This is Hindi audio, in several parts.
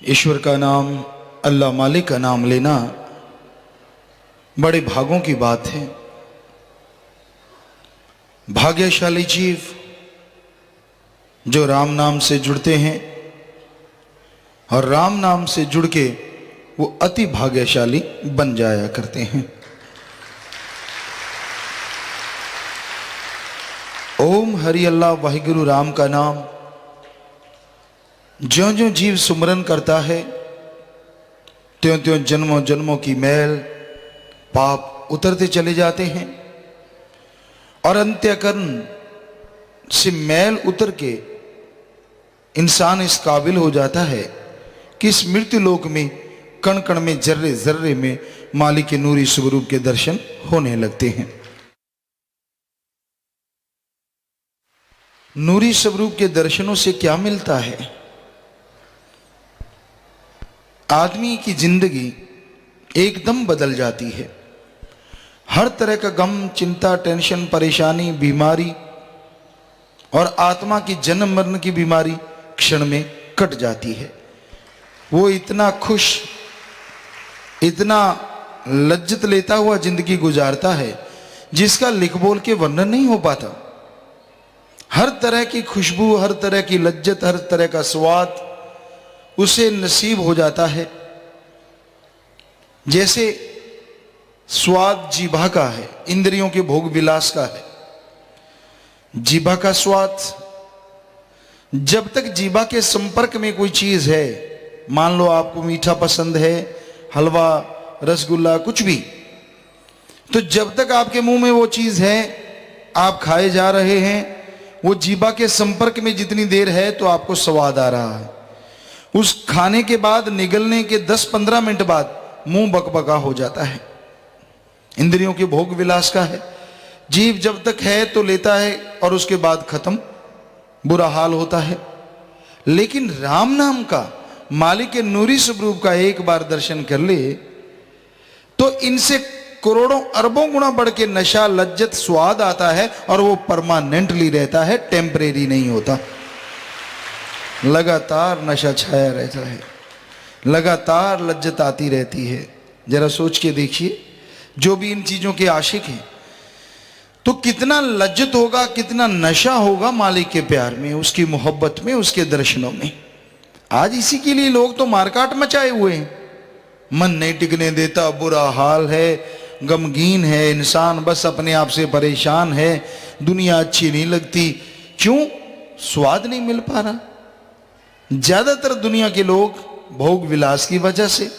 ईश्वर का नाम, अल्लाह मालिक का नाम लेना बड़े भागों की बात है। भाग्यशाली जीव जो राम नाम से जुड़ते हैं और राम नाम से जुड़ के वो अति भाग्यशाली बन जाया करते हैं। ओम हरि अल्लाह वाहिगुरु राम का नाम ज्यों ज्यों जीव सुमरन करता है त्यों त्यों जन्मों जन्मों की मैल पाप उतरते चले जाते हैं और अंत्यकरण से मैल उतर के इंसान इस काबिल हो जाता है कि इस मृत्यु लोक में कण कण में जर्रे जर्रे में मालिक के नूरी स्वरूप के दर्शन होने लगते हैं। नूरी स्वरूप के दर्शनों से क्या मिलता है? आदमी की जिंदगी एकदम बदल जाती है। हर तरह का गम, चिंता, टेंशन, परेशानी, बीमारी और आत्मा की जन्म मरण की बीमारी क्षण में कट जाती है। वो इतना खुश, इतना लज्जत लेता हुआ जिंदगी गुजारता है जिसका लिख बोल के वर्णन नहीं हो पाता। हर तरह की खुशबू, हर तरह की लज्जत, हर तरह का स्वाद उसे नसीब हो जाता है। जैसे स्वाद जीभा का है, इंद्रियों के भोग विलास का है। जीभा का स्वाद, जब तक जीभा के संपर्क में कोई चीज है, मान लो आपको मीठा पसंद है, हलवा, रसगुल्ला, कुछ भी, तो जब तक आपके मुंह में वो चीज है, आप खाए जा रहे हैं, वो जीभा के संपर्क में जितनी देर है तो आपको स्वाद आ रहा है। उस खाने के बाद निगलने के 10-15 मिनट बाद मुंह बकबका हो जाता है। इंद्रियों के भोग विलास का है। जीव जब तक है तो लेता है और उसके बाद खत्म, बुरा हाल होता है। लेकिन राम नाम का, मालिक के नूरी स्वरूप का एक बार दर्शन कर ले तो इनसे करोड़ों अरबों गुना बढ़ के नशा, लज्जत, स्वाद आता है और वो परमानेंटली रहता है, टेम्परेरी नहीं होता। लगातार नशा छाया रहता है, लगातार लज्जत आती रहती है। जरा सोच के देखिए, जो भी इन चीजों के आशिक हैं तो कितना लज्जत होगा, कितना नशा होगा मालिक के प्यार में, उसकी मोहब्बत में, उसके दर्शनों में। आज इसी के लिए लोग तो मारकाट मचाए हुए हैं। मन नहीं टिकने देता, बुरा हाल है, गमगीन है इंसान, बस अपने आप से परेशान है, दुनिया अच्छी नहीं लगती। क्यों? स्वाद नहीं मिल पा रहा। ज्यादातर दुनिया के लोग भोग विलास की वजह से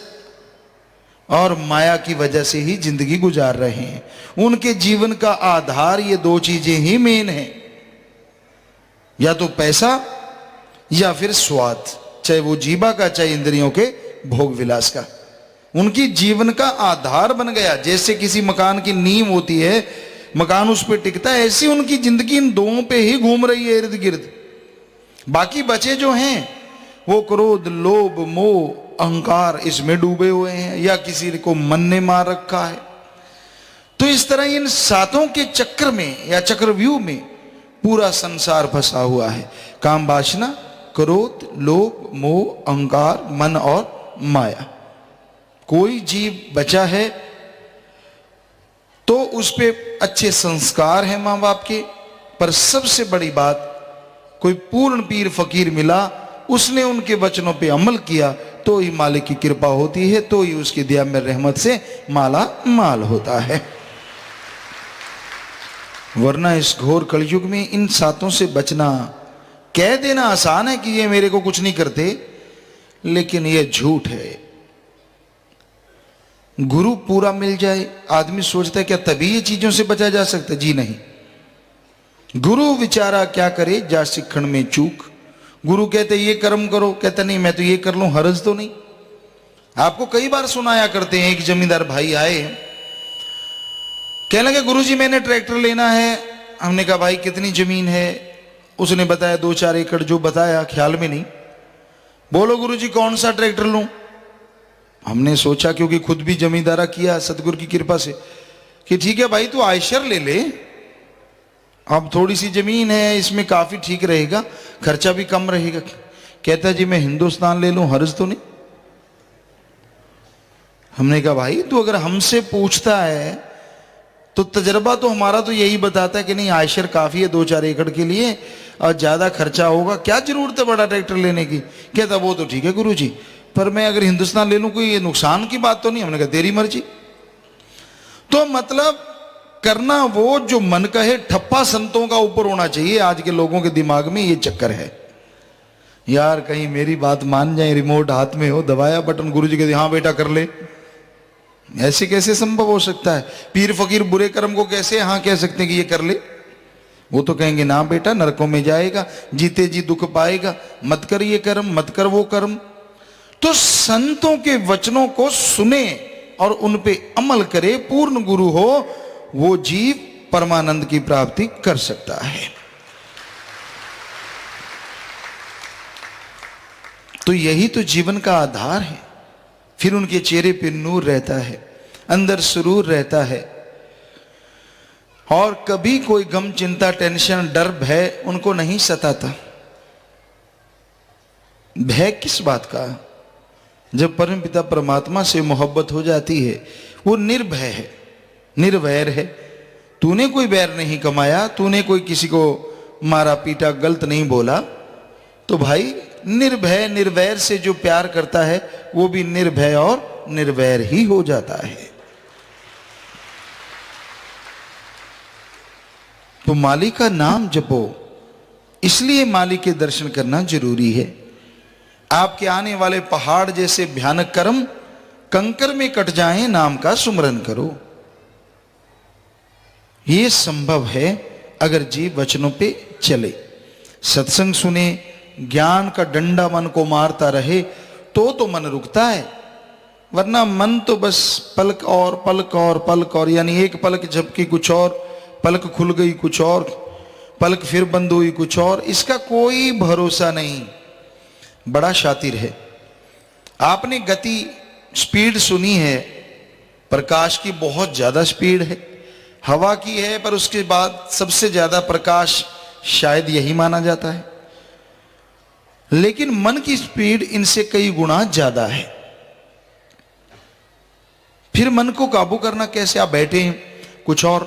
और माया की वजह से ही जिंदगी गुजार रहे हैं। उनके जीवन का आधार ये दो चीजें ही मेन है, या तो पैसा या फिर स्वाद, चाहे वो जीवा का, चाहे इंद्रियों के भोग विलास का। उनकी जीवन का आधार बन गया। जैसे किसी मकान की नींव होती है, मकान उस पर टिकता है, ऐसी उनकी जिंदगी इन दोनों पे ही घूम रही है, इर्द गिर्द। बाकी बचे जो हैं वो क्रोध, लोभ, मोह, अहंकार इसमें डूबे हुए हैं, या किसी को मन ने मार रखा है। तो इस तरह इन सातों के चक्र में या चक्रव्यूह में पूरा संसार फंसा हुआ है। काम, वासना, क्रोध, लोभ, मोह, अहंकार, मन और माया। कोई जीव बचा है तो उस पे अच्छे संस्कार हैं मां बाप के, पर सबसे बड़ी बात, कोई पूर्ण पीर फकीर मिला, उसने उनके वचनों पे अमल किया तो ही मालिक की कृपा होती है, तो ही उसकी दया में रहमत से माला माल होता है। वरना इस घोर कलयुग में इन सातों से बचना, कह देना आसान है कि ये मेरे को कुछ नहीं करते, लेकिन ये झूठ है। गुरु पूरा मिल जाए, आदमी सोचता है क्या तभी ये चीजों से बचा जा सकता है? जी नहीं। गुरु विचारा क्या करे, जा सिखण में चूक। गुरु कहते ये कर्म करो, कहते नहीं मैं तो ये कर लूं, हर्ज तो नहीं। आपको कई बार सुनाया करते हैं, एक जमींदार भाई आए, कहने लगे गुरुजी मैंने ट्रैक्टर लेना है। हमने कहा भाई कितनी जमीन है? उसने बताया 2-4 एकड़, जो बताया ख्याल में नहीं। बोलो गुरुजी कौन सा ट्रैक्टर लूं? हमने सोचा, क्योंकि खुद भी जमींदारा किया सतगुरु की कृपा से, कि ठीक है भाई तू आयशर ले ले, अब थोड़ी सी जमीन है, इसमें काफी ठीक रहेगा, खर्चा भी कम रहेगा। कहता जी मैं हिंदुस्तान ले लूं, हर्ज तो नहीं? हमने कहा भाई तू अगर हमसे पूछता है तो तजर्बा तो हमारा तो यही बताता है कि नहीं आयशर काफी है 2-4 एकड़ के लिए, और ज्यादा खर्चा होगा, क्या जरूरत है बड़ा ट्रैक्टर लेने की। कहता वो तो ठीक है गुरुजी, पर मैं अगर हिंदुस्तान ले लूं कोई ये नुकसान की बात तो नहीं। हमने कहा तेरी मर्जी। तो मतलब करना वो जो मन कहे, ठप्पा संतों का ऊपर होना चाहिए। आज के लोगों के दिमाग में ये चक्कर है, यार कहीं मेरी बात मान जाए, रिमोट हाथ में हो, दबाया बटन, गुरुजी कहते हाँ बेटा कर ले। ऐसे कैसे संभव हो सकता है? पीर फकीर बुरे कर्म को कैसे हाँ कह सकते हैं कि ये कर ले? वो तो कहेंगे ना बेटा नरकों में जाएगा, जीते जी दुख पाएगा, मत कर ये कर्म, मत कर वो कर्म। तो संतों के वचनों को सुने और उन पे अमल करे, पूर्ण गुरु हो, वो जीव परमानंद की प्राप्ति कर सकता है। तो यही तो जीवन का आधार है। फिर उनके चेहरे पे नूर रहता है, अंदर सुरूर रहता है, और कभी कोई गम चिंता टेंशन डर भय उनको नहीं सताता। भय किस बात का? जब परमपिता परमात्मा से मोहब्बत हो जाती है वो निर्भय है, निर्वैर है। तूने कोई बैर नहीं कमाया, तूने कोई किसी को मारा पीटा गलत नहीं बोला, तो भाई निर्भय निर्वैर से जो प्यार करता है वो भी निर्भय और निर्वैर ही हो जाता है। तो मालिक का नाम जपो, इसलिए मालिक के दर्शन करना जरूरी है। आपके आने वाले पहाड़ जैसे भयानक कर्म कंकर में कट जाएं, नाम का सुमरन करो। यह संभव है अगर जीव वचनों पे चले, सत्संग सुने, ज्ञान का डंडा मन को मारता रहे तो मन रुकता है। वरना मन तो बस पलक और पलक और पलक और, यानी एक पलक झपकी कुछ और, पलक खुल गई कुछ और, पलक फिर बंद हुई कुछ और, इसका कोई भरोसा नहीं। बड़ा शातिर है। आपने गति स्पीड सुनी है, प्रकाश की बहुत ज्यादा स्पीड है, हवा की है, पर उसके बाद सबसे ज्यादा प्रकाश शायद यही माना जाता है। लेकिन मन की स्पीड इनसे कई गुना ज्यादा है। फिर मन को काबू करना कैसे? आप बैठे हैं, कुछ और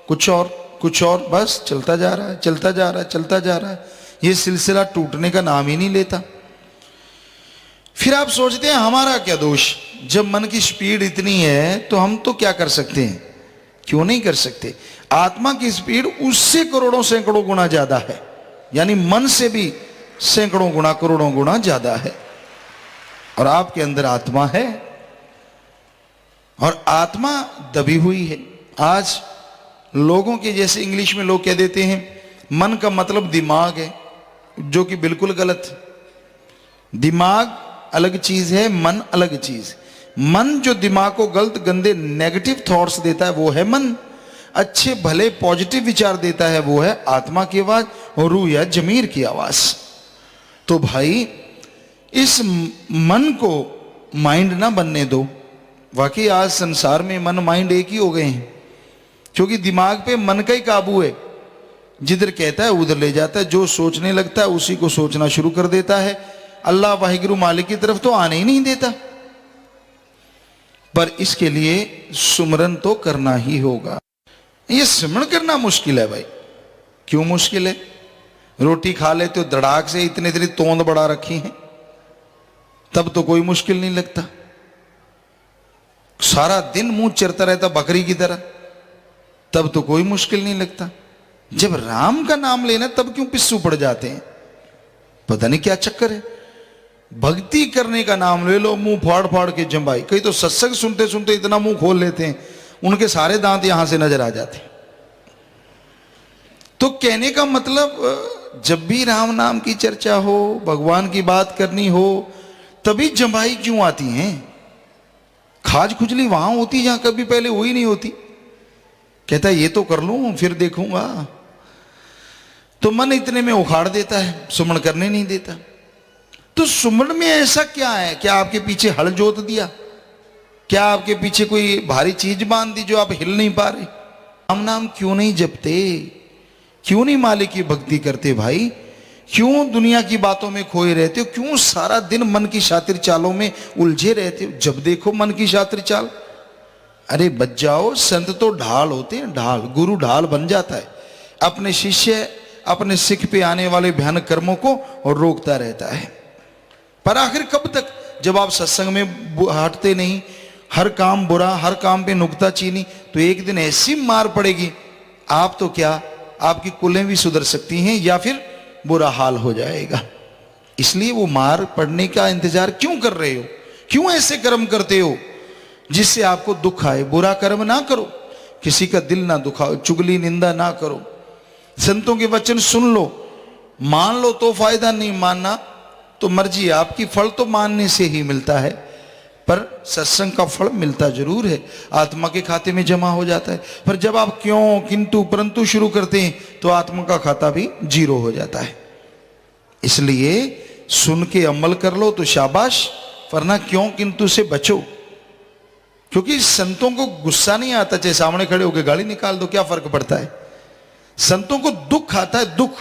कुछ और कुछ और, बस चलता जा रहा है, चलता जा रहा है, चलता जा रहा है, ये सिलसिला टूटने का नाम ही नहीं लेता। फिर आप सोचते हैं हमारा क्या दोष? जब मन की स्पीड इतनी है तो हम तो क्या कर सकते हैं? क्यों नहीं कर सकते? आत्मा की स्पीड उससे करोड़ों सैकड़ों गुना ज्यादा है, यानी मन से भी सैकड़ों गुना करोड़ों गुना ज्यादा है। और आपके अंदर आत्मा है, और आत्मा दबी हुई है। आज लोगों के जैसे इंग्लिश में लोग कह देते हैं मन का मतलब दिमाग है, जो कि बिल्कुल गलत। दिमाग अलग चीज है, मन अलग चीज। मन जो दिमाग को गलत गंदे नेगेटिव थॉट्स देता है वो है मन, अच्छे भले पॉजिटिव विचार देता है वो है आत्मा की आवाज और रूह या जमीर की आवाज। तो भाई इस मन को माइंड ना बनने दो। वाकई आज संसार में मन माइंड एक ही हो गए हैं, क्योंकि दिमाग पे मन का ही काबू है। जिधर कहता है उधर ले जाता है, जो सोचने लगता है उसी को सोचना शुरू कर देता है। अल्लाह वाहिगुरु मालिक की तरफ तो आने ही नहीं देता। पर इसके लिए सुमरन तो करना ही होगा। ये सिमरन करना मुश्किल है भाई। क्यों मुश्किल है? रोटी खा लेते हो धड़ाक से, इतनी इतनी तोंद बढ़ा रखी है, तब तो कोई मुश्किल नहीं लगता। सारा दिन मुंह चिरता रहता बकरी की तरह, तब तो कोई मुश्किल नहीं लगता। जब राम का नाम लेना तब क्यों पिस्सू पड़ जाते हैं? पता नहीं क्या चक्कर है। भक्ति करने का नाम ले लो, मुंह फाड़ फाड़ के जंबाई। कई तो सत्संग सुनते सुनते इतना मुंह खोल लेते हैं उनके सारे दांत यहां से नजर आ जाते हैं। तो कहने का मतलब जब भी राम नाम की चर्चा हो, भगवान की बात करनी हो, तभी जंबाई क्यों आती हैं? खाज खुजली वहां होती जहां कभी पहले हुई नहीं होती। कहता है ये तो कर लूं फिर देखूंगा। तो मन इतने में उखाड़ देता है, सुमन करने नहीं देता। तो सुमन में ऐसा क्या है? क्या आपके पीछे हल जोत दिया? क्या आपके पीछे कोई भारी चीज बांध दी जो आप हिल नहीं पा रहे? राम नाम क्यों नहीं जपते? क्यों नहीं मालिक की भक्ति करते भाई? क्यों दुनिया की बातों में खोए रहते हो? क्यों सारा दिन मन की शातिर चालों में उलझे रहते हो? जब देखो मन की शातिर चाल। अरे बच जाओ, संत तो ढाल होते हैं, ढाल। गुरु ढाल बन जाता है, अपने शिष्य अपने सिख पे आने वाले भयानक कर्मों को और रोकता रहता है। पर आखिर कब तक? जब आप सत्संग में हटते नहीं, हर काम बुरा, हर काम पे नुक्ता चीनी, तो एक दिन ऐसी मार पड़ेगी, आप तो क्या, आपकी कुलें भी सुधर सकती हैं या फिर बुरा हाल हो जाएगा। इसलिए वो मार पड़ने का इंतजार क्यों कर रहे हो? क्यों ऐसे कर्म करते हो जिससे आपको दुख आए? बुरा कर्म ना करो, किसी का दिल ना दुखाओ, चुगली निंदा ना करो, संतों के वचन सुन लो, मान लो तो फायदा, नहीं मानना तो मर्जी आपकी। फल तो मानने से ही मिलता है, पर सत्संग का फल मिलता जरूर है, आत्मा के खाते में जमा हो जाता है। पर जब आप क्यों, किंतु, परंतु शुरू करते हैं तो आत्मा का खाता भी जीरो हो जाता है। इसलिए सुन के अमल कर लो तो शाबाश, वरना क्यों किंतु से बचो। क्योंकि संतों को गुस्सा नहीं आता, चाहे सामने खड़े होकर गाली निकाल दो, क्या फर्क पड़ता है? संतों को दुख आता है, दुख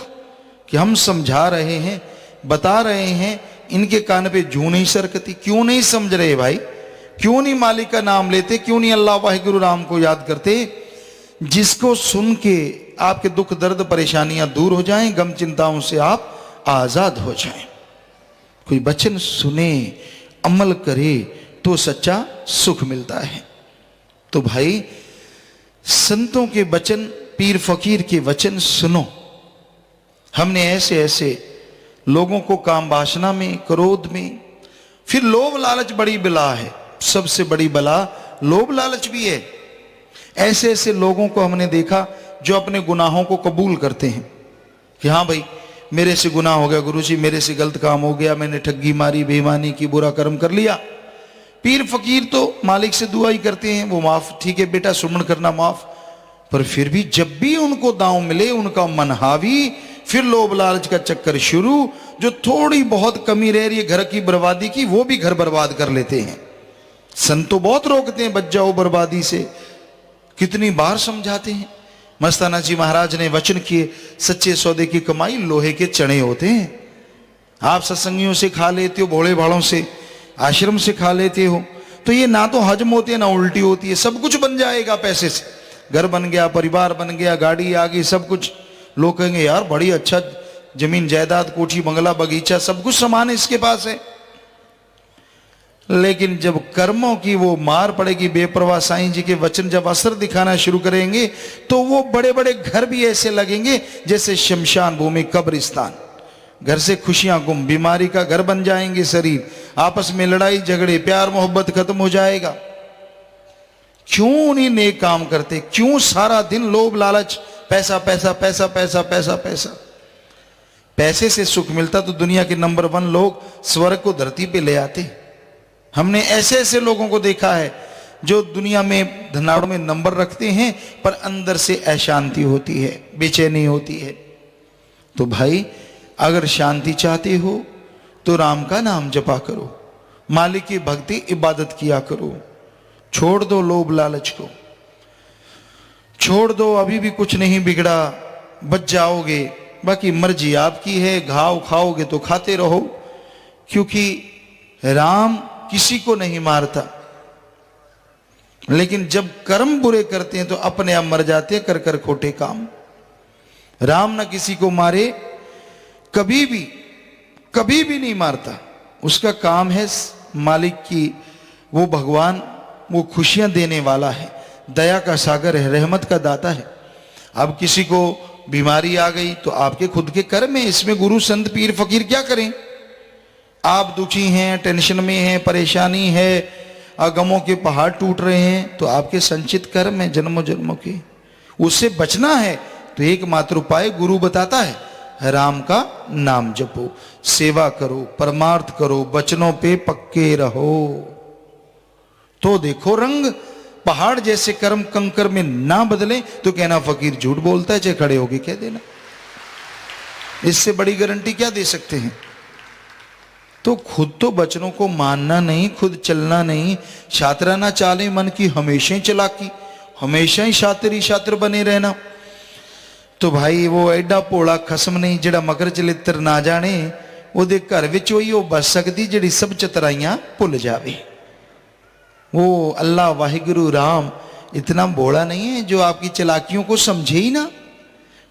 कि हम समझा रहे हैं, बता रहे हैं, इनके कान पे जूं नहीं सरकती। क्यों नहीं समझ रहे भाई? क्यों नहीं मालिक का नाम लेते? क्यों नहीं अल्लाह वाहिगुरु राम को याद करते? जिसको सुन के आपके दुख दर्द परेशानियां दूर हो जाएं, गम चिंताओं से आप आजाद हो जाएं। कोई वचन सुने, अमल करे तो सच्चा सुख मिलता है। तो भाई संतों के वचन, पीर फकीर के वचन सुनो। हमने ऐसे ऐसे लोगों को काम वासना में, क्रोध में, फिर लोभ लालच बड़ी बला है, सबसे बड़ी बला लोभ लालच भी है। ऐसे ऐसे लोगों को हमने देखा जो अपने गुनाहों को कबूल करते हैं कि हाँ भाई मेरे से गुनाह हो गया गुरुजी, मेरे से गलत काम हो गया, मैंने ठगी मारी, बेईमानी की, बुरा कर्म कर लिया। पीर फकीर तो मालिक से दुआ ही करते हैं, वो माफ, ठीक है बेटा सुमन करना माफ। पर फिर भी जब भी उनको दांव मिले, उनका मन हावी, फिर लोभ लालच का चक्कर शुरू। जो थोड़ी बहुत कमी रह रही है घर की बर्बादी की, वो भी घर बर्बाद कर लेते हैं। संत तो बहुत रोकते हैं, बच जाओ बर्बादी से, कितनी बार समझाते हैं। मस्ताना जी महाराज ने वचन किए, सच्चे सौदे की कमाई लोहे के चने होते हैं। आप सत्संगियों से खा लेते हो, भोले भाड़ों से, आश्रम से खा लेते हो, तो ये ना तो हजम होती है ना उल्टी होती है। सब कुछ बन जाएगा पैसे से, घर बन गया, परिवार बन गया, गाड़ी आ गई, सब कुछ। लोग कहेंगे यार बड़ी अच्छा जमीन जायदाद, कोठी बंगला, बगीचा, सब कुछ सामान इसके पास है। लेकिन जब कर्मों की वो मार पड़ेगी, बेपरवाह साईं जी के वचन जब असर दिखाना शुरू करेंगे, तो वो बड़े बड़े घर भी ऐसे लगेंगे जैसे शमशान भूमि, कब्रिस्तान। घर से खुशियां गुम, बीमारी का घर बन जाएंगे शरीर, आपस में लड़ाई झगड़े, प्यार मोहब्बत खत्म हो जाएगा। क्यों उन्हीं नेक काम करते? क्यों सारा दिन लोभ लालच, पैसा पैसा पैसा पैसा पैसा पैसा? पैसे से सुख मिलता तो दुनिया के नंबर 1 लोग स्वर्ग को धरती पे ले आते। हमने ऐसे ऐसे लोगों को देखा है जो दुनिया में धनाड़ों में नंबर रखते हैं, पर अंदर से अशांति होती है, बेचैनी होती है। तो भाई अगर शांति चाहते हो तो राम का नाम जपा करो, मालिक की भक्ति इबादत किया करो, छोड़ दो लोभ लालच को, छोड़ दो। अभी भी कुछ नहीं बिगड़ा, बच जाओगे, बाकी मर्जी आपकी है। घाव खाओगे तो खाते रहो, क्योंकि राम किसी को नहीं मारता, लेकिन जब कर्म बुरे करते हैं तो अपने आप मर जाते हैं कर कर खोटे काम। राम ना किसी को मारे, कभी भी नहीं मारता। उसका काम है मालिक की, वो भगवान, वो खुशियां देने वाला है, दया का सागर है, रहमत का दाता है। अब किसी को बीमारी आ गई तो आपके खुद के कर्म है, इसमें गुरु संत पीर फकीर क्या करें? आप दुखी हैं, टेंशन में हैं, परेशानी है, गमों के पहाड़ टूट रहे हैं, तो आपके संचित कर्म है जन्मों जन्मों के, उससे बचना है तो एकमात्र उपाय गुरु बताता है, राम का नाम जपो, सेवा करो, परमार्थ करो, वचनों पे पक्के रहो, तो देखो रंग। पहाड़ जैसे कर्म कंकर में ना बदले तो कहना फकीर झूठ बोलता है, चाहे खड़े होके कह देना। इससे बड़ी गारंटी क्या दे सकते हैं? तो खुद तो वचनों को मानना नहीं, खुद चलना नहीं, शातराना चाले मन की हमेशा ही चलाकी, हमेशा ही शातिर बने रहना। तो भाई वो एडा भोला खसम नहीं जिहड़ा मकर चलित्र ना जाने, ਉਹਦੇ घर विच ਉਹੀ ਉਹ बस सकती जिहड़ी सब चतराइयां भुल जावे। वो अल्लाह वाहिगुरु राम इतना भोला नहीं है जो आपकी चालाकियों को समझे ही ना,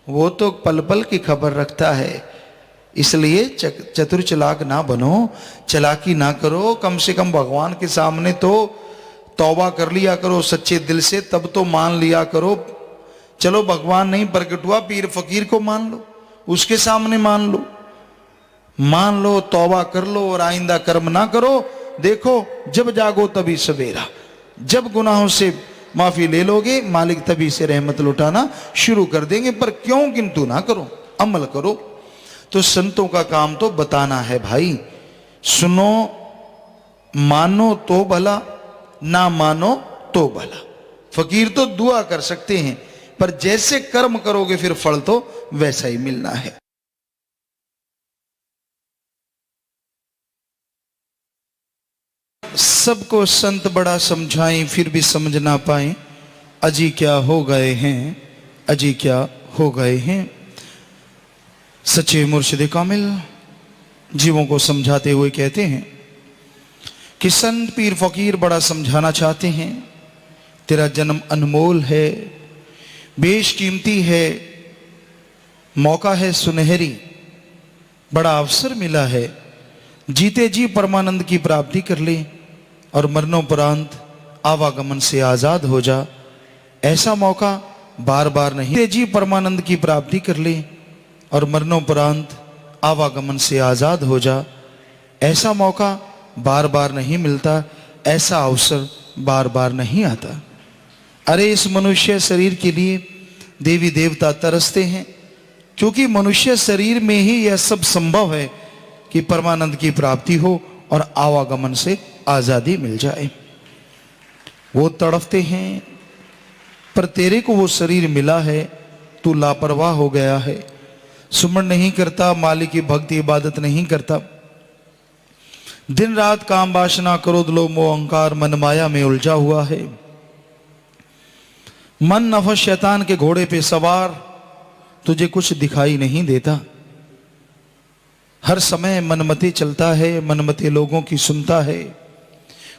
वो तो पल पल की खबर रखता है। इसलिए चतुर चालाक ना बनो, चालाकी ना करो, कम से कम भगवान के सामने तो तौबा कर लिया करो सच्चे दिल से, तब तो मान लिया करो। चलो भगवान नहीं प्रकट हुआ, पीर फकीर को मान लो, उसके सामने मान लो, तौबा कर लो और आइंदा कर्म ना करो। देखो जब जागो तभी सवेरा, जब गुनाहों से माफी ले लोगे मालिक तभी से रहमत लुटाना शुरू कर देंगे। पर क्यों किंतु ना करो, अमल करो। तो संतों का काम तो बताना है भाई, सुनो मानो तो भला, ना मानो तो भला। फकीर तो दुआ कर सकते हैं, पर जैसे कर्म करोगे फिर फल तो वैसा ही मिलना है। सबको संत बड़ा समझाएं फिर भी समझ ना पाए, अजी क्या हो गए हैं, अजी क्या हो गए हैं। सच्चे मुर्शिद कामिल जीवों को समझाते हुए कहते हैं कि संत पीर फकीर बड़ा समझाना चाहते हैं, तेरा जन्म अनमोल है, बेशकीमती है, मौका है सुनहरी, बड़ा अवसर मिला है, जीते जी परमानंद की प्राप्ति कर ले और मरणोपरांत आवागमन से आजाद हो जा। ऐसा मौका बार बार नहीं, जीते जी परमानंद की प्राप्ति कर ले और मरणोपरांत आवागमन से आजाद हो जा। ऐसा मौका बार बार नहीं मिलता, ऐसा अवसर बार बार नहीं आता। अरे इस मनुष्य शरीर के लिए देवी देवता तरसते हैं, क्योंकि मनुष्य शरीर में ही यह सब संभव है कि परमानंद की प्राप्ति हो और आवागमन से आजादी मिल जाए। वो तड़पते हैं, पर तेरे को वो शरीर मिला है, तू लापरवाह हो गया है, सुमरण नहीं करता, मालिक की भक्ति इबादत नहीं करता, दिन रात काम वासना क्रोध लोभ मोह अहंकार मन माया में उलझा हुआ है। मन नफस शैतान के घोड़े पे सवार, तुझे कुछ दिखाई नहीं देता, हर समय मनमती चलता है, मनमती लोगों की सुनता है,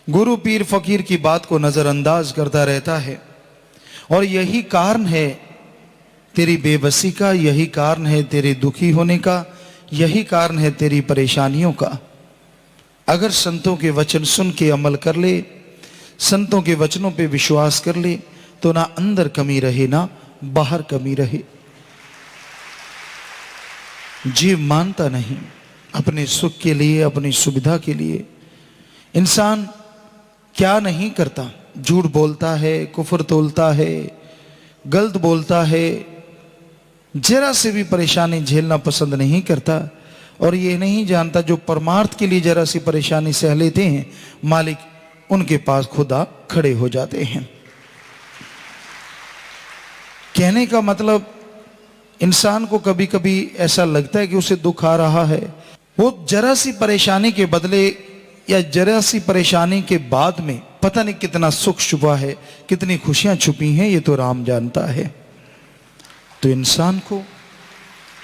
गुरु पीर फकीर की बात को नजरअंदाज करता रहता है। और यही कारण है तेरी बेबसी का, यही कारण है तेरे दुखी होने का, यही कारण है तेरी परेशानियों का। अगर संतों के वचन सुन के अमल कर ले, संतों के वचनों पे विश्वास कर ले, तो ना अंदर कमी रहे ना बाहर कमी रहे। जीव मानता नहीं, अपने सुख के लिए, अपनी सुविधा के लिए इंसान क्या नहीं करता, झूठ बोलता है, कुफर तोलता है, गलत बोलता है, जरा से भी परेशानी झेलना पसंद नहीं करता। और ये नहीं जानता जो परमार्थ के लिए जरा सी परेशानी सह लेते हैं, मालिक उनके पास खुदा खड़े हो जाते हैं। कहने का मतलब इंसान को कभी कभी ऐसा लगता है कि उसे दुख आ रहा है, वो जरा सी परेशानी के बदले या जरा सी परेशानी के बाद में पता नहीं कितना सुख छुपा है, कितनी खुशियां छुपी हैं, ये तो राम जानता है। तो इंसान को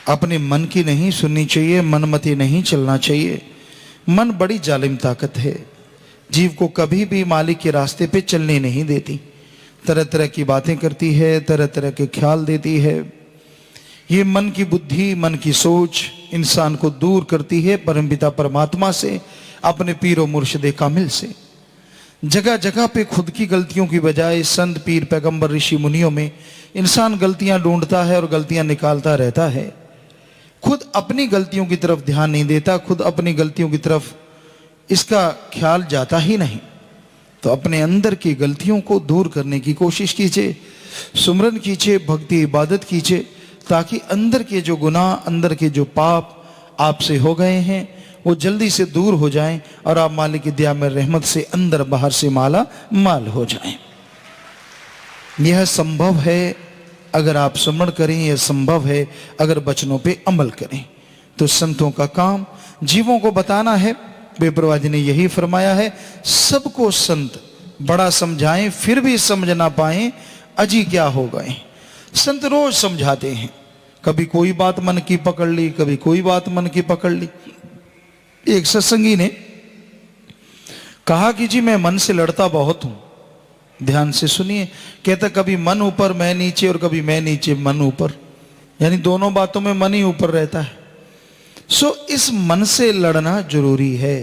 अपने मन की नहीं सुननी चाहिए, मनमती नहीं चलना चाहिए। मन बड़ी जालिम ताकत है, जीव को कभी भी मालिक के रास्ते पे चलने नहीं देती, तरह तरह की बातें करती है, तरह तरह के ख्याल देती है। ये मन की बुद्धि, मन की सोच इंसान को दूर करती है परमपिता परमात्मा से, अपने पीरो मुर्शिदे कामिल से। जगह जगह पे खुद की गलतियों की बजाय संत पीर पैगंबर ऋषि मुनियों में इंसान गलतियां ढूंढता है और गलतियां निकालता रहता है, खुद अपनी गलतियों की तरफ ध्यान नहीं देता, खुद अपनी गलतियों की तरफ इसका ख्याल जाता ही नहीं। तो अपने अंदर की गलतियों को दूर करने की कोशिश कीजिए, सुमरन कीजिए, भक्ति इबादत कीजिए, ताकि अंदर के जो गुनाह, अंदर के जो पाप आपसे हो गए हैं वो जल्दी से दूर हो जाएं और आप मालिक की दया में रहमत से अंदर बाहर से माला माल हो जाएं। यह संभव है अगर आप सुमरण करें, यह संभव है अगर वचनों पे अमल करें। तो संतों का काम जीवों को बताना है। बेपरवाह जी ने यही फरमाया है, सबको संत बड़ा समझाएं फिर भी समझ ना पाए, अजी क्या हो गए। संत रोज समझाते हैं, कभी कोई बात मन की पकड़ ली, कभी कोई बात मन की पकड़ ली। एक सत्संगी ने कहा कि जी मैं मन से लड़ता बहुत हूं। ध्यान से सुनिए, कहता कभी मन ऊपर मैं नीचे और कभी मैं नीचे मन ऊपर, यानी दोनों बातों में मन ही ऊपर रहता है। इस मन से लड़ना जरूरी है।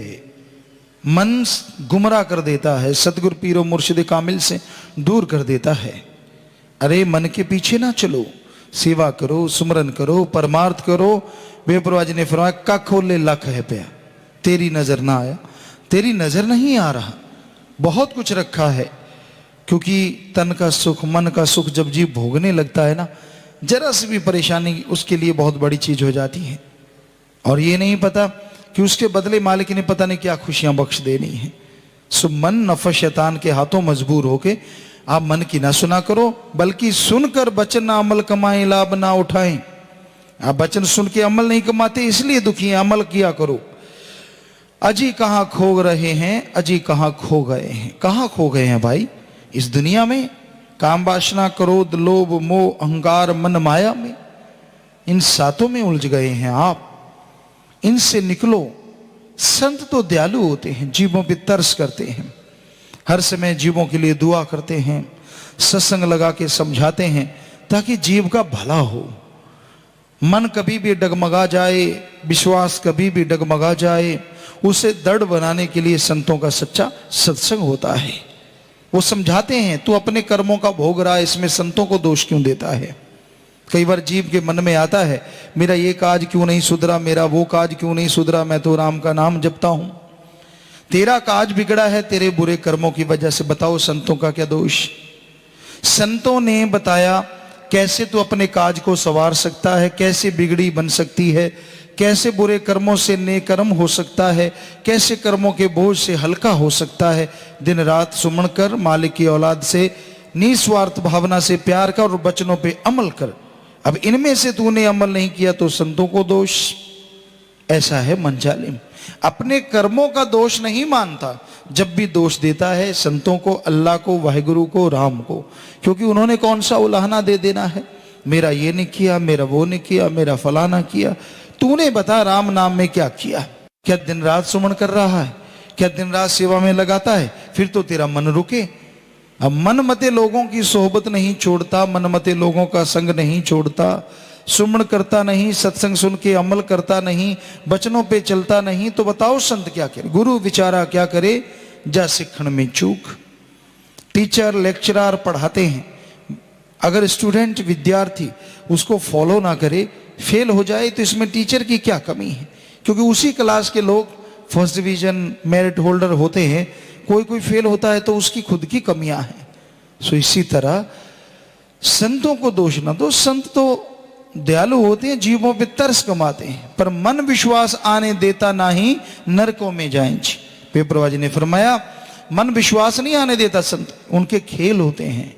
मन गुमराह कर देता है, सतगुरु पीरो मुर्शिद कामिल से दूर कर देता है। अरे मन के पीछे ना चलो, सेवा करो, सुमरन करो, परमार्थ करो। बेपरवाह जी ने फरमाया का खोले लख है पिया, तेरी नजर ना आया, तेरी नजर नहीं आ रहा। बहुत कुछ रखा है, क्योंकि तन का सुख, मन का सुख जब जीव भोगने लगता है ना, जरा सी भी परेशानी उसके लिए बहुत बड़ी चीज हो जाती है। और ये नहीं पता कि उसके बदले मालिक ने पता नहीं क्या खुशियां बख्श देनी है। मन नफस शैतान के हाथों मजबूर होके आप मन की ना सुना करो, बल्कि सुनकर वचन ना अमल कमाएं, लाभ ना उठाएं। आप वचन सुन के अमल नहीं कमाते, इसलिए दुखी हैं, अमल किया करो। अजी कहां खो रहे हैं, अजी कहां खो गए हैं। कहां खो गए हैं भाई? इस दुनिया में काम वासना, क्रोध, लोभ, मोह, अहंकार, मन माया में, इन सातों में उलझ गए हैं आप। इनसे निकलो। संत तो दयालु होते हैं, जीवों पे तरस करते हैं, हर समय जीवों के लिए दुआ करते हैं, सत्संग लगा के समझाते हैं ताकि जीव का भला हो। मन कभी भी डगमगा जाए, विश्वास कभी भी डगमगा जाए, उसे दृढ़ बनाने के लिए संतों का सच्चा सत्संग होता है। वो समझाते हैं तू अपने कर्मों का भोग रहा है, इसमें संतों को दोष क्यों देता है। कई बार जीव के मन में आता है मेरा ये काज क्यों नहीं सुधरा, मेरा वो काज क्यों नहीं सुधरा, मैं तो राम का नाम जपता हूं। तेरा काज बिगड़ा है तेरे बुरे कर्मों की वजह से, बताओ संतों का क्या दोष। संतों ने बताया कैसे तू अपने काज को संवार सकता है, कैसे बिगड़ी बन सकती है, कैसे बुरे कर्मों से नेक कर्म हो सकता है, कैसे कर्मों के बोझ से हल्का हो सकता है। दिन रात सुमन कर, मालिक की औलाद से निस्वार्थ भावना से प्यार कर और वचनों पे अमल कर। अब इनमें से तूने अमल नहीं किया तो संतों को दोष। ऐसा है मन जालिम, अपने कर्मों का दोष नहीं मानता, जब भी दोष देता है संतों को, अल्लाह को, वाहिगुरु को, राम को, क्योंकि उन्होंने कौन सा उलाहना दे देना है। मेरा ये नहीं किया, मेरा वो नहीं किया, मेरा फलाना किया। तूने बता राम नाम में क्या किया? क्या दिन रात सुमन कर रहा है? क्या दिन रात सेवा में लगाता है? फिर तो तेरा मन रुके। अब मन मते लोगों की सोहबत नहीं छोड़ता, मन मते लोगों का संग नहीं छोड़ता, सुमन करता नहीं, सत्संग सुन के अमल करता नहीं, वचनों पे चलता नहीं, तो बताओ संत क्या करे? गुरु विचारा क्या करे, जा सिखण में चूक। टीचर लेक्चरर पढ़ाते हैं, अगर स्टूडेंट विद्यार्थी उसको फॉलो ना करे, फेल हो जाए, तो इसमें टीचर की क्या कमी है? क्योंकि उसी क्लास के लोग फर्स्ट डिवीजन मेरिट होल्डर होते हैं, कोई कोई फेल होता है तो उसकी खुद की कमियां हैं। सो इसी तरह संतों को दोष ना दो। संत तो दयालु होते हैं, जीवों पे तरस कमाते हैं, पर मन विश्वास आने देता ना ही नरकों में जाएंगे। बेपरवाह जी ने फरमाया मन विश्वास नहीं आने देता संत, उनके खेल होते हैं,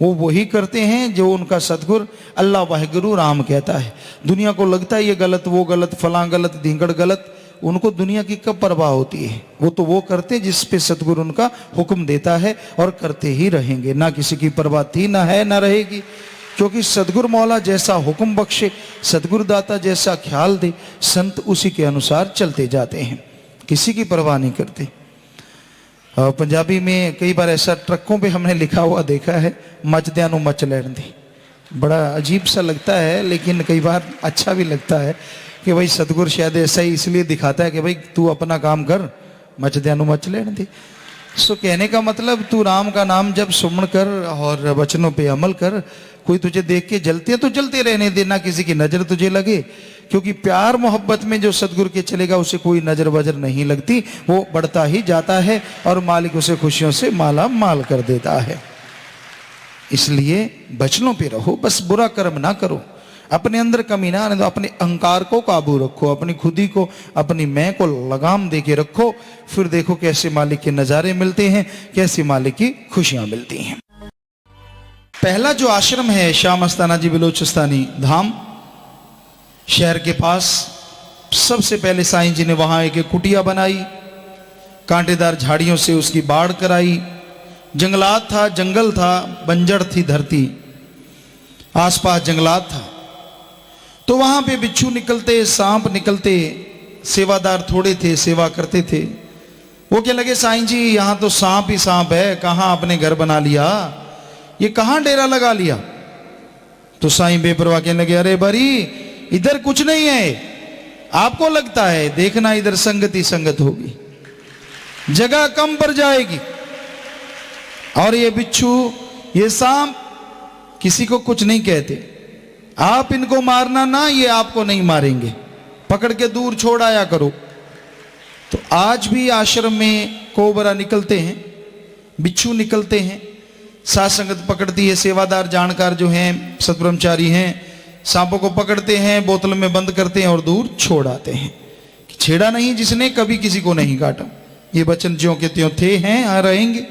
वो वही करते हैं जो उनका सतगुरु अल्लाह वाहिगुरु राम कहता है। दुनिया को लगता है ये गलत, वो गलत, फलां गलत, ढींगड़ गलत, उनको दुनिया की कब परवाह होती है? वो तो वो करते जिस पे सतगुरु उनका हुक्म देता है, और करते ही रहेंगे। ना किसी की परवाह थी, ना है, ना रहेगी, क्योंकि सतगुरु मौला जैसा हुक्म बख्शे, सतगुरु दाता जैसा ख्याल दे, संत उसी के अनुसार चलते जाते हैं, किसी की परवाह नहीं करते। पंजाबी में कई बार ऐसा ट्रकों पे हमने लिखा हुआ देखा है, मचद्या नु मच लैण दी। बड़ा अजीब सा लगता है, लेकिन कई बार अच्छा भी लगता है कि भाई सतगुरु शायद ऐसा ही इसलिए दिखाता है कि भाई तू अपना काम कर, मचद्या नु मच लैण दी। सो कहने का मतलब तू राम का नाम जब सुमन कर और वचनों पे अमल कर। कोई तुझे देख के जलते है तो जलते रहने देना, किसी की नजर तुझे लगे, क्योंकि प्यार मोहब्बत में जो सतगुरु के चलेगा उसे कोई नजर वजर नहीं लगती, वो बढ़ता ही जाता है और मालिक उसे खुशियों से माला माल कर देता है। इसलिए वचनों पे रहो, बस बुरा कर्म ना करो, अपने अंदर कमी ना आने दो, अपने अहंकार को काबू रखो, अपनी खुदी को, अपनी मैं को लगाम दे के रखो। फिर देखो कैसे मालिक के नजारे मिलते हैं, कैसे मालिक की खुशियां मिलती हैं। पहला जो आश्रम है श्याम अस्ताना जी बलोचिस्तानी धाम शहर के पास, सबसे पहले साईं जी ने वहां एक कुटिया बनाई, कांटेदार झाड़ियों से उसकी बाड़ कराई। जंगलात था, जंगल था, बंजर थी धरती, आसपास जंगलात था। तो वहां पे बिच्छू निकलते, सांप निकलते, सेवादार थोड़े थे, सेवा करते थे। वो क्या लगे, साईं जी यहां तो सांप ही सांप है, कहां आपने घर बना लिया, ये कहां डेरा लगा लिया। तो साईं बेपरवाह कहने लगे, अरे बरी इधर कुछ नहीं है, आपको लगता है, देखना इधर संगत ही संगत होगी, जगह कम पड़ जाएगी। और ये बिच्छू, ये सांप किसी को कुछ नहीं कहते, आप इनको मारना ना, ये आपको नहीं मारेंगे, पकड़ के दूर छोड़ आया करो। तो आज भी आश्रम में कोबरा निकलते हैं, बिच्छू निकलते हैं, साथ संगत पकड़ती है, सेवादार जानकार जो हैं, सतब्रह्मचारी हैं, सांपों को पकड़ते हैं, बोतल में बंद करते हैं और दूर छोड़ आते हैं। छेड़ा नहीं जिसने कभी किसी को नहीं काटा। ये वचन ज्यों के त्यों थे, हैं, आ रहेंगे।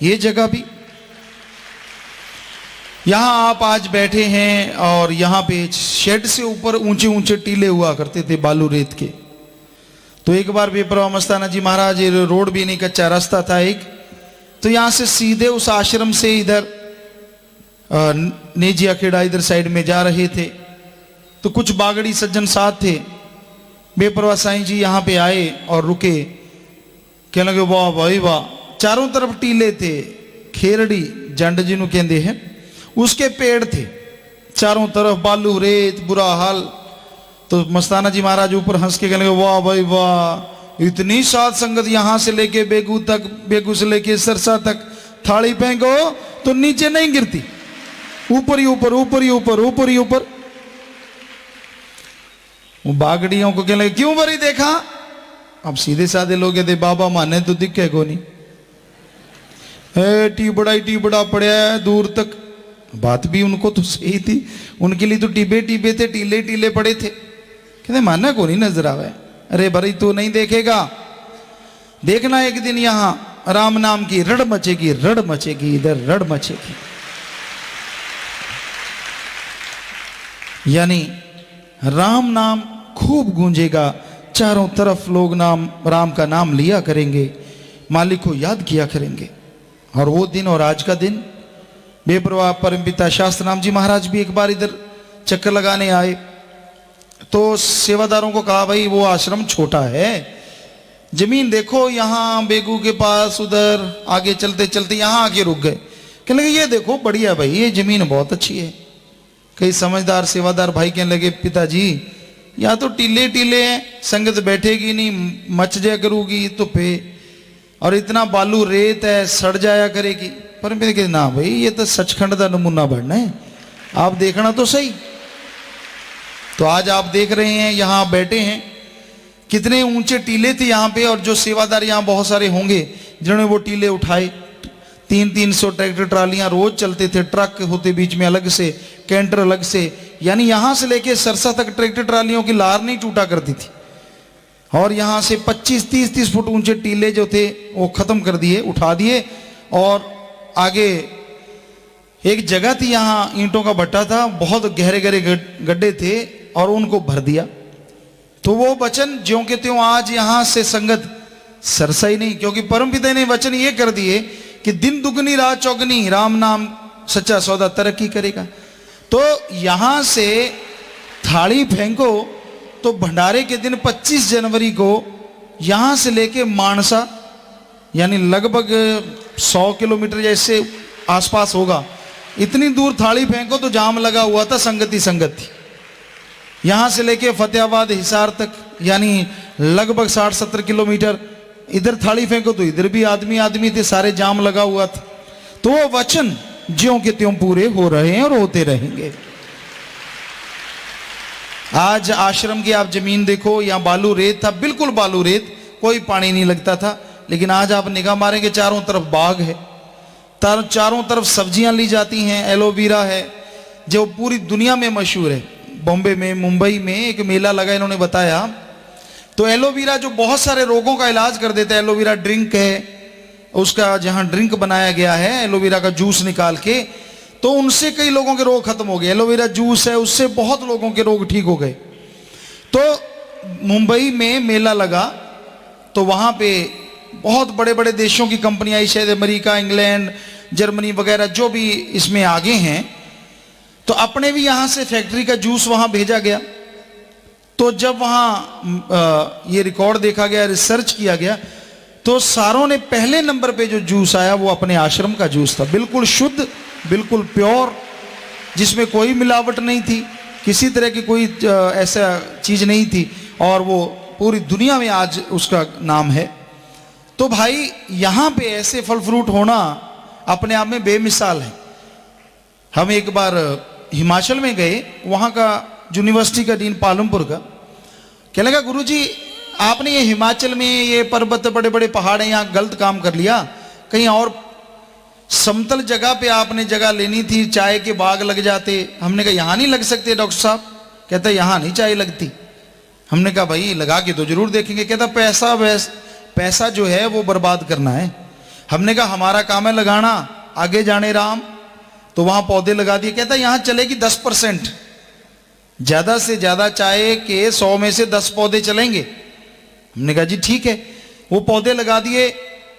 ये जगह भी, यहां आप आज बैठे हैं और यहां पे शेड से ऊपर ऊंचे ऊंचे टीले हुआ करते थे बालू रेत के। तो एक बार बेपरवाह मस्ताना जी महाराज, रोड भी नहीं, कच्चा रास्ता था एक, तो यहां से सीधे उस आश्रम से इधर नेजिया खेड़ा इधर साइड में जा रहे थे। तो कुछ बागड़ी सज्जन साथ थे। बेपरवाह साईं जी यहां पे आए और रुके, कहने लगे, वाह भाई वाह, चारों तरफ टीले थे, खेरड़ी जंड जिन्हों कहते हैं, उसके पेड़ थे, चारों तरफ बालू रेत, बुरा हाल। तो मस्ताना जी महाराज ऊपर हंस के कहने लगे, वाह भाई वाह, इतनी साध संगत, यहां से लेके बेगू तक, बेगू से लेके सरसा तक थाली फेंको तो नीचे नहीं गिरती, ऊपर ही ऊपर, ऊपर ही ऊपर, ऊपर ही ऊपर। वो बागड़ियों को कहने लगे, क्यों बरी देखा। अब सीधे साधे लोग कहते, बाबा माने तो दिखे को नहीं, टीबड़ा पड़ा है दूर तक। बात भी उनको तो सही थी, उनके लिए तो टीबे टीबे थे, टीले टीले पड़े थे। कहते माना को नहीं नजर आवे। अरे बरी तू नहीं देखेगा, देखना एक दिन यहां राम नाम की रड़ मचेगी, रड़ मचेगी, इधर रड़ मचेगी। यानी राम नाम खूब गूंजेगा, चारों तरफ लोग नाम, राम का नाम लिया करेंगे, मालिक को याद किया करेंगे। और वो दिन और आज का दिन, बेपरवाह परमपिता शास्त्रनाम जी महाराज भी एक बार इधर चक्कर लगाने आए। तो सेवादारों को कहा, भाई वो आश्रम छोटा है, जमीन देखो यहाँ बेगू के पास, उधर आगे चलते चलते यहाँ आके रुक गए। कहने लगे, ये देखो बढ़िया भाई, ये जमीन बहुत अच्छी है। कई समझदार सेवादार भाई कहने लगे, पिताजी यहाँ तो टीले टीले हैं, संगत बैठेगी नहीं, मच जाया करूगी तो पे, और इतना बालू रेत है, सड़ जाया करेगी। पर मैं कहते, ना भाई ये तो सचखंड का नमूना बनना है, आप देखना तो सही। तो आज आप देख रहे हैं, यहाँ बैठे हैं, कितने ऊंचे टीले थे यहाँ पे, और जो सेवादार यहाँ बहुत सारे होंगे जिन्होंने वो टीले उठाए। 300 ट्रैक्टर ट्रालियां रोज चलते थे, ट्रक होते बीच में अलग से, कैंटर अलग से, यानी यहां से लेके सरसा तक ट्रैक्टर ट्रालियों की लार नहीं टूटा करती थी। और यहां से 25-30 फुट ऊंचे टीले जो थे वो खत्म कर दिए, उठा दिए। और आगे एक जगह थी, यहां ईंटों का भट्टा था, बहुत गहरे गहरे गड्ढे थे, और उनको भर दिया। तो वो वचन ज्यों के त्यों आज यहां से संगत सरसा ही नहीं, क्योंकि परमपिता ने वचन ये कर दिए कि दिन दुगनी रात चौगनी, राम नाम सच्चा सौदा तरक्की करेगा। तो यहां से थाली फेंको तो भंडारे के दिन 25 जनवरी को यहां से लेके मानसा, यानी लगभग 100 किलोमीटर जैसे आसपास होगा, इतनी दूर थाली फेंको तो जाम लगा हुआ था, संगत ही संगत थी। यहां से लेके फतेहाबाद हिसार तक, यानी लगभग 60-70 किलोमीटर, इधर थाली फेंको तो इधर भी आदमी आदमी थे, सारे जाम लगा हुआ था। तो वो वचन ज्यों के त्यों पूरे हो रहे हैं और होते रहेंगे। आज आश्रम की आप जमीन देखो, यहाँ बालू रेत था, बिल्कुल बालू रेत, कोई पानी नहीं लगता था। लेकिन आज आप निगाह मारेंगे, चारों तरफ बाग है, चारों तरफ सब्जियां ली जाती हैं, एलोवेरा है जो पूरी दुनिया में मशहूर है। बॉम्बे में, मुंबई में एक मेला लगा, इन्होंने बताया, तो एलोवेरा जो बहुत सारे रोगों का इलाज कर देता है, एलोवेरा ड्रिंक है, उसका जहां ड्रिंक बनाया गया है एलोवेरा का जूस निकाल के, तो उनसे कई लोगों के रोग खत्म हो गए। एलोवेरा जूस है, उससे बहुत लोगों के रोग ठीक हो गए। तो मुंबई में मेला लगा, तो वहां पे बहुत बड़े बड़े देशों की कंपनियां आई, शायद अमेरिका, इंग्लैंड, जर्मनी वगैरह जो भी इसमें आगे हैं। तो अपने भी यहां से फैक्ट्री का जूस वहां भेजा गया। तो जब वहां ये रिकॉर्ड देखा गया, रिसर्च किया गया, तो सारों ने पहले नंबर पे जो जूस आया वो अपने आश्रम का जूस था, बिल्कुल शुद्ध, बिल्कुल प्योर, जिसमें कोई मिलावट नहीं थी, किसी तरह की कोई ऐसा चीज नहीं थी, और वो पूरी दुनिया में आज उसका नाम है। तो भाई यहां पे ऐसे फल फ्रूट होना अपने आप में बेमिसाल है। हम एक बार हिमाचल में गए, वहां का यूनिवर्सिटी का डीन पालमपुर का कहने लगा, गुरुजी आपने ये हिमाचल में ये पर्वत, बड़े बड़े पहाड़ हैं, यहाँ गलत काम कर लिया, कहीं और समतल जगह पे आपने जगह लेनी थी, चाय के बाग लग जाते। हमने कहा यहाँ नहीं लग सकते डॉक्टर साहब। कहता यहाँ नहीं चाय लगती। हमने कहा भाई लगा के तो जरूर देखेंगे। कहता पैसा जो है वो बर्बाद करना है। हमने कहा हमारा काम है लगाना, आगे जाने राम। तो वहां पौधे लगा दिए। कहता यहाँ चलेगी 10%, ज्यादा से ज्यादा चाय के 100 में से 10 पौधे चलेंगे। हमने कहा जी ठीक है। वो पौधे लगा दिए,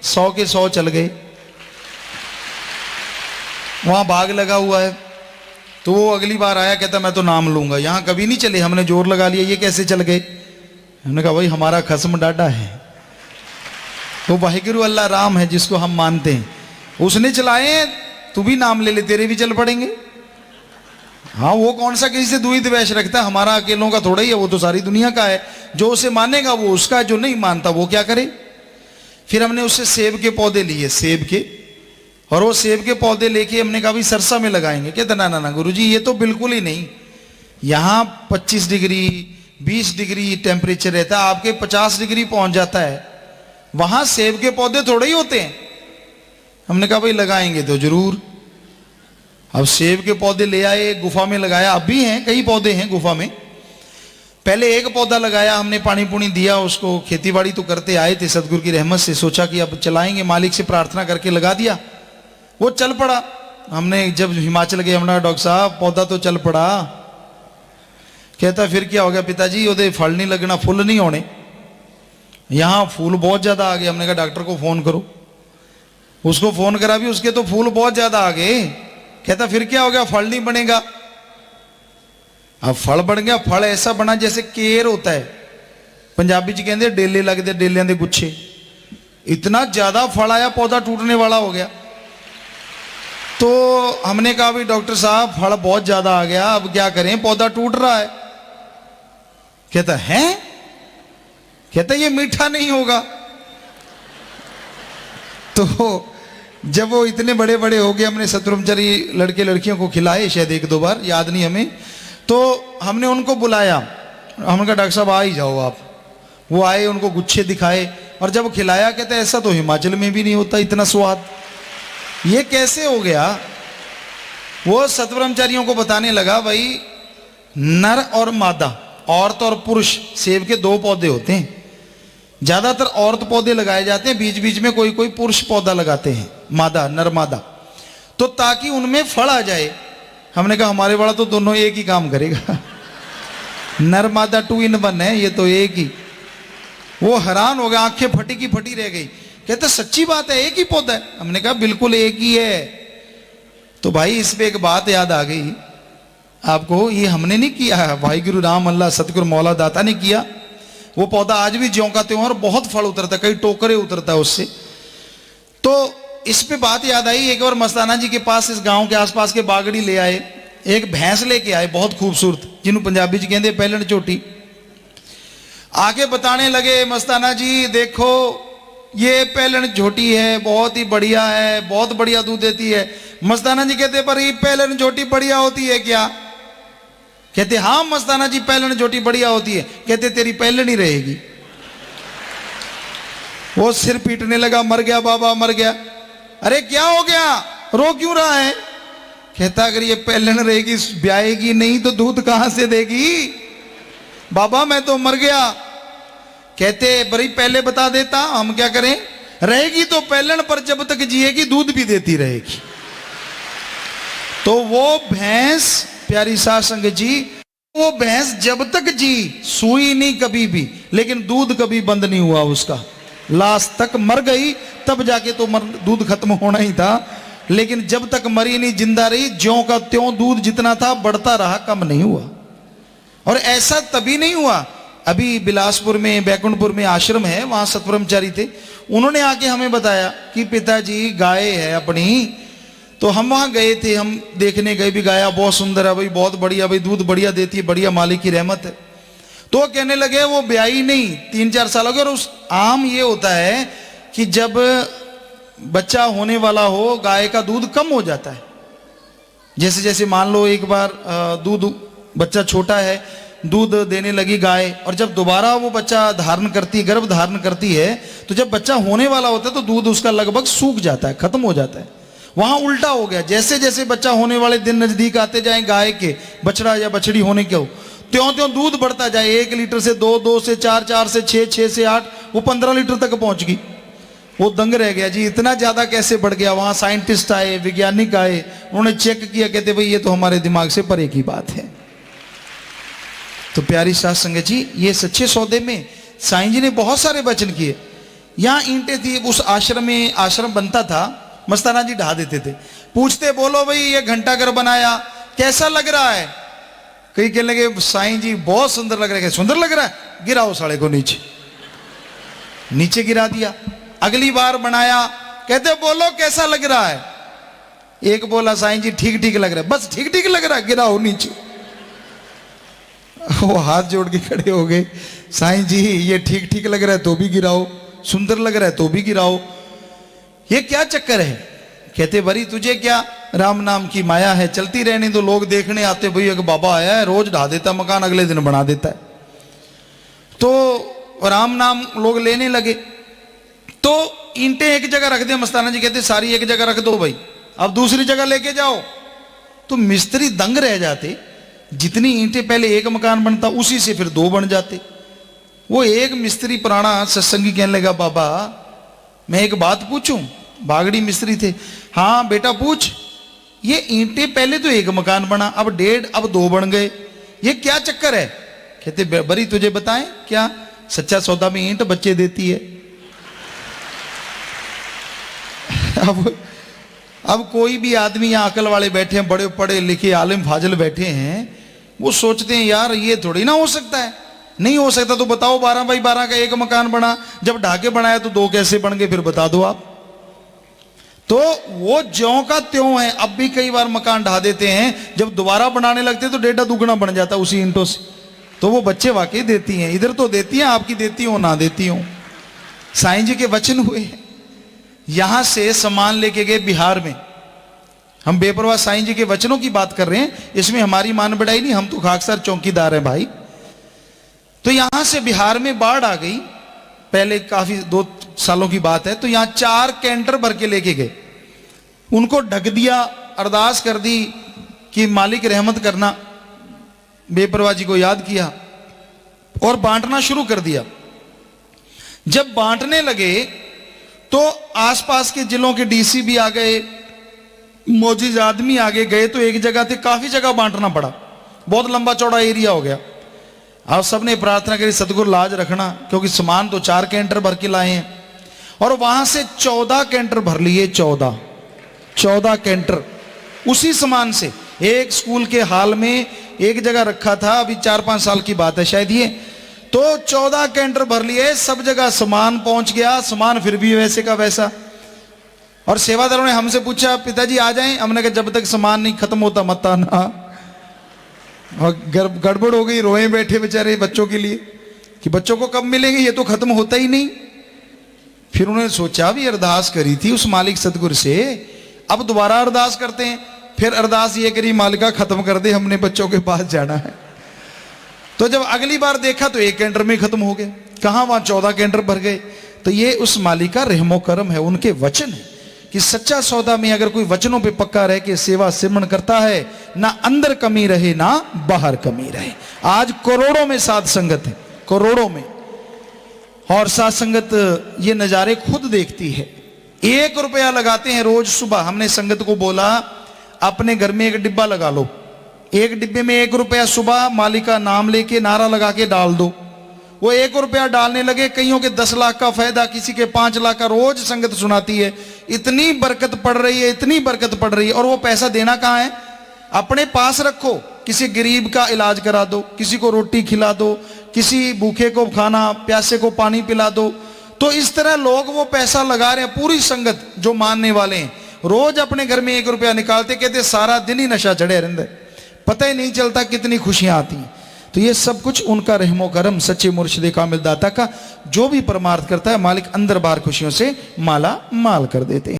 100 के 100 चल गए। वहां बाग लगा हुआ है। तो वो अगली बार आया, कहता मैं तो नाम लूंगा, यहां कभी नहीं चले, हमने जोर लगा लिया, ये कैसे चल गए। हमने कहा भाई हमारा खस्म डाटा है, वो वाहिगुरु अल्लाह राम है जिसको हम मानते हैं, उसने चलाए, तू भी नाम ले ले, तेरे भी चल पड़ेंगे। हाँ वो कौन सा किसी से द्वेष द्वेष रखता है, हमारा अकेलों का थोड़ा ही है, वो तो सारी दुनिया का है। जो उसे मानेगा वो उसका है, जो नहीं मानता वो क्या करे। फिर हमने उससे सेब के पौधे लिए, सेब के, और वो सेब के पौधे लेके हमने कहा भी सरसा में लगाएंगे। कहता ना ना ना गुरुजी ये तो बिल्कुल ही नहीं, यहाँ 25 डिग्री 20 डिग्री टेम्परेचर रहता है, आपके 50 डिग्री पहुंच जाता है, वहां सेब के पौधे थोड़े ही होते हैं। हमने कहा भाई लगाएंगे तो जरूर। अब सेब के पौधे ले आए, गुफा में लगाया, अब भी हैं कई पौधे हैं गुफा में। पहले एक पौधा लगाया, हमने पानी पुनी दिया उसको, खेतीबाड़ी तो करते आए थे सदगुरु की रहमत से, सोचा कि अब चलाएंगे, मालिक से प्रार्थना करके लगा दिया, वो चल पड़ा। हमने जब हिमाचल गए, हमने डॉक्टर साहब पौधा तो चल पड़ा। कहता फिर क्या हो गया पिताजी, ओदे फल नहीं लगना, फुल नहीं होने, यहाँ फूल बहुत ज्यादा आ गए। हमने कहा डॉक्टर को फोन करो। उसको फोन करा भी, उसके तो फूल बहुत ज्यादा आ गए। कहता फिर क्या हो गया, फल नहीं बनेगा। अब फल बन गया, फल ऐसा बना जैसे केर होता है, पंजाबी जी कहते डेले लगते, डेलियां दे गुच्छे, इतना ज्यादा फल आया, पौधा टूटने वाला हो गया। तो हमने कहा भी डॉक्टर साहब फल बहुत ज्यादा आ गया, अब क्या करें, पौधा टूट रहा है। कहता है, कहता ये मीठा नहीं होगा। तो जब वो इतने बड़े बड़े हो गए, हमने सतब्रह्मचारी लड़के लड़कियों को खिलाए, शायद 1-2 बार, याद नहीं हमें। तो हमने उनको बुलाया, हमने कहा डॉक्टर साहब आ ही जाओ आप। वो आए, उनको गुच्छे दिखाए, और जब खिलाया कहते ऐसा तो हिमाचल में भी नहीं होता इतना स्वाद, ये कैसे हो गया। वो सतब्रह्मचारियों को बताने लगा भाई नर और मादा, औरत और पुरुष, सेब के 2 पौधे होते हैं। ज्यादातर औरत पौधे लगाए जाते हैं, बीच बीच में कोई कोई पुरुष पौधा लगाते हैं, मादा, नर मादा, तो ताकि उनमें फल आ जाए। हमने कहा हमारे वाला तो दोनों एक ही काम करेगा, नर मादा 2 in 1 है, ये तो एक ही। वो हैरान हो गया, आंखें फटी की फटी रह गई। कहते सच्ची बात है, एक ही पौधा है। हमने कहा बिल्कुल एक ही है। तो भाई इस पे एक बात याद आ गई आपको, ये हमने नहीं किया है, वाहिगुरु राम अल्लाह सतगुरु मौला दाता ने किया। वो पौधा आज भी ज्यों का त्यों, और बहुत फल उतरता है, कई टोकरे उतरता है उससे। तो इस पे बात याद आई, एक बार मस्ताना जी के पास, इस गांव के आसपास के बागड़ी ले आए, एक भैंस लेके आए बहुत खूबसूरत, जिन्हों पंजाबी जी कहते पैलन चोटी। आके बताने लगे मस्ताना जी देखो ये पैलन झोटी है, बहुत ही बढ़िया है, बहुत बढ़िया दूध देती है। मस्ताना जी कहते पर ये पैलन झोटी बढ़िया होती है क्या। कहते हाँ मस्ताना जी पैलन झोटी बढ़िया होती है। कहते तेरी पैलन ही रहेगी। वो सिर पीटने लगा, मर गया बाबा मर गया। अरे क्या हो गया, रो क्यों रहा है। कहता अगर ये पैलन रहेगी, ब्याएगी नहीं तो दूध कहां से देगी। बाबा मैं तो मर गया। कहते बड़ी पहले बता देता, हम क्या करें। रहेगी तो पैलन, पर जब तक जिएगी दूध भी देती रहेगी। तो वो भैंस, प्यारी साध संगत जी, वो भैंस जब तक जी सूई नहीं कभी भी, लेकिन दूध कभी बंद नहीं हुआ उसका, लास्ट तक मर गई, तब जाके तो दूध खत्म होना ही था। लेकिन जब तक मरी नहीं, जिंदा रही, ज्यों का त्यों दूध जितना था बढ़ता रहा, कम नहीं हुआ। और ऐसा तभी नहीं हुआ, अभी बिलासपुर में, बैकुंठपुर में आश्रम है, वहां सतब्रह्मचारी थे, उन्होंने आके हमें बताया कि पिताजी गाय है अपनी, तो हम वहां गए थे, हम देखने गए भी, गाया बहुत सुंदर है भाई, बहुत बढ़िया भाई, दूध बढ़िया देती है, बढ़िया, मालिक की रहमत है। तो कहने लगे वो ब्याई नहीं, 3-4 साल हो गए, और उस आम ये होता है कि जब बच्चा होने वाला हो, गाय का दूध कम हो जाता है। जैसे जैसे मान लो एक बार दूध, बच्चा छोटा है, दूध देने लगी गाय, और जब दोबारा वो बच्चा धारण करती है, गर्भ धारण करती है, तो जब बच्चा होने वाला होता है तो दूध उसका लगभग सूख जाता है, खत्म हो जाता है। वहां उल्टा हो गया, जैसे जैसे बच्चा होने वाले दिन नजदीक आते जाए गाय के, बछड़ा या बछड़ी होने के हो, त्यों त्यों दूध बढ़ता जाए, 1 लीटर से 2, 2 से 4, 4 से 6, 6 से 8, वो 15 लीटर तक पहुंच गई। वो दंग रह गया जी, इतना ज्यादा कैसे बढ़ गया। वहां साइंटिस्ट आए, वैज्ञानिक आए, उन्होंने चेक किया, कहते भाई ये तो हमारे दिमाग से परे की बात है। तो प्यारी साध संगत जी, ये सच्चे सौदे में साईं जी ने बहुत सारे वचन किए। यहाँ ईंटें थी, उस आश्रम में, आश्रम बनता था, मस्ताना जी ढा देते थे, पूछते बोलो भाई ये घंटाघर बनाया कैसा लग रहा है? कई कहने लगे साईं जी बहुत सुंदर लग रहा है। सुंदर लग रहा है, गिराओ साले को नीचे, नीचे गिरा दिया। अगली बार बनाया, कहते बोलो कैसा लग रहा है? एक बोला साईं जी ठीक ठीक लग रहा है। बस ठीक ठीक लग रहा है, गिराओ नीचे। वो हाथ जोड़ के खड़े हो गए, साईं जी ये ठीक ठीक लग रहा है तो भी गिराओ, सुंदर लग रहा है तो भी गिराओ, ये क्या चक्कर है? कहते बरी तुझे क्या, राम नाम की माया है, चलती रहने दो। लोग देखने आते, भाई एक बाबा आया है, रोज ढा देता मकान, अगले दिन बना देता है। तो राम नाम लोग लेने लगे, तो ईंटें एक जगह रख दे। मस्ताना जी कहते सारी एक जगह रख दो भाई, अब दूसरी जगह लेके जाओ। तो मिस्त्री दंग रह जाते, जितनी ईंटें पहले एक मकान बनता, उसी से फिर 2 बन जाते। वो एक मिस्त्री पुराना सत्संगी कहने लगा, बाबा मैं एक बात पूछूं? बागड़ी मिस्त्री थे। हाँ बेटा पूछ। ये ईंटें पहले तो एक मकान बना, अब 1.5, अब 2 बन गए, ये क्या चक्कर है? कहते बरी तुझे बताएं क्या, सच्चा सौदा में ईंट बच्चे देती है। अब कोई भी आदमी यहाँ अकल वाले बैठे हैं, बड़े पढ़े लिखे आलिम फाजिल बैठे हैं, वो सोचते हैं यार ये थोड़ी ना हो सकता है। नहीं हो सकता तो बताओ, 12 बाई 12 का एक मकान बना, जब ढाके बनाया तो 2 कैसे बन गए, फिर बता दो आप। तो वो ज्यों का त्यों है। अब भी कई बार मकान ढा देते हैं, जब दोबारा बनाने लगते तो 1.5 दुगना बन जाता उसी ईंटों से। तो वो बच्चे वाकई देती हैं, इधर तो देती हैं, आपकी देती हो ना देती हो। साईं जी के वचन हुए। यहां से सामान लेके गए बिहार में। हम बेपरवाह साईं जी के वचनों की बात कर रहे हैं, इसमें हमारी मान बढ़ाई नहीं, हम तो खाकसार चौकीदार हैं भाई। तो यहां से बिहार में बाढ़ आ गई, पहले काफी 2 सालों की बात है। तो यहां 4 कैंटर भर के लेके गए, उनको ढक दिया, अरदास कर दी कि मालिक रहमत करना, बेपरवाह जी को याद किया और बांटना शुरू कर दिया। जब बांटने लगे तो आसपास के जिलों के डीसी भी आ गए, मौजूद आदमी आगे गए, तो एक जगह थे, काफी जगह बांटना पड़ा, बहुत लंबा चौड़ा एरिया हो गया। अब सबने प्रार्थना करी सतगुरु लाज रखना, क्योंकि सामान तो 4 कैंटर भर के लाए हैं। और वहां से 14 कैंटर भर लिए, 14 कैंटर उसी सामान से। एक स्कूल के हाल में एक जगह रखा था, अभी 4-5 साल की बात है शायद ये, तो 14 कैंटर भर लिए, सब जगह सामान पहुंच गया। सामान फिर भी वैसे का वैसा। और सेवादारों ने हमसे पूछा पिताजी आ जाएं, हमने कहा जब तक सामान नहीं खत्म होता मत आना। और गड़बड़ हो गई, रोए बैठे बेचारे बच्चों के लिए कि बच्चों को कब मिलेंगे, ये तो खत्म होता ही नहीं। फिर उन्होंने सोचा भी अरदास करी थी उस मालिक सतगुरु से, अब दोबारा अरदास करते हैं। फिर अरदास ये करी, मालिका खत्म कर दे, हमने बच्चों के पास जाना है। तो जब अगली बार देखा तो 1 कैंटर में खत्म हो गए, कहां वहां 14 कैंटर भर गए। तो ये उस मालिका रहमो करम है, उनके वचन है कि सच्चा सौदा में अगर कोई वचनों पे पक्का रह के सेवा सिमरण करता है, ना अंदर कमी रहे ना बाहर कमी रहे। आज करोड़ों में साध संगत है, करोड़ों में, और साध संगत ये नजारे खुद देखती है। 1 रुपया लगाते हैं रोज सुबह। हमने संगत को बोला अपने घर में 1 डिब्बा लगा लो, 1 डिब्बे में 1 रुपया सुबह मालिक का नाम लेके नारा लगा के डाल दो। वो 1 रुपया डालने लगे, कईयों के 10 लाख का फायदा, किसी के 5 लाख का। रोज संगत सुनाती है, इतनी बरकत पड़ रही है, इतनी बरकत पड़ रही है। और वो पैसा देना कहाँ है? अपने पास रखो, किसी गरीब का इलाज करा दो, किसी को रोटी खिला दो, किसी भूखे को खाना, प्यासे को पानी पिला दो। तो इस तरह लोग वो पैसा लगा रहे हैं। पूरी संगत जो मानने वाले हैं रोज अपने घर में 1 रुपया निकालते, कहते सारा दिन ही नशा चढ़े रहते, पता ही नहीं चलता कितनी खुशियां आती हैं। तो ये सब कुछ उनका रहमो करम सच्चे मुर्शिद कामिल दाता का। जो भी परमार्थ करता है मालिक अंदर बाहर खुशियों से माला माल कर देते हैं।